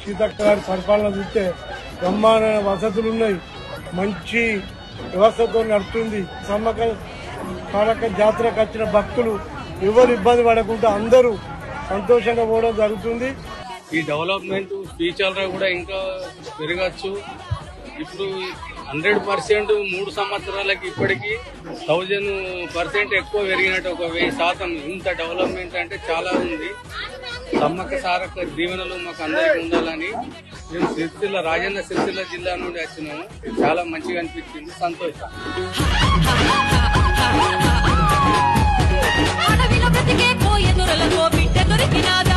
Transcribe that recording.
సీతక్క గారి పరిపాలన చూస్తే బ్రహ్మాండమైన వసతులు ఉన్నాయి, మంచి వ్యవస్థతో నడుస్తుంది. సమ్మక్క సారక్క జాతరకు వచ్చిన భక్తులు ఎవరు ఇబ్బంది పడకుండా అందరూ సంతోషంగా పోవడం జరుగుతుంది. ఈ డెవలప్మెంట్ ఫ్యూచర్లో కూడా ఇంకా పెరగచ్చు. ఇప్పుడు 100% 3 సంవత్సరాలకి ఇప్పటికీ 1000% ఎక్కువ పెరిగినట్టు, ఒక 1000% ఇంత డెవలప్మెంట్ అంటే చాలా ఉంది. సమ్మక్క సారక్క దీవెనలు మాకు అందరికీ ఉండాలని మేము రాజన్న సిరిసిల్ల జిల్లా నుండి వచ్చినాము. చాలా మంచిగా అనిపించింది, సంతోషం. అడవిలో బ్రతికే కోయ దొరలకో బిడ్డ దొరికినాది.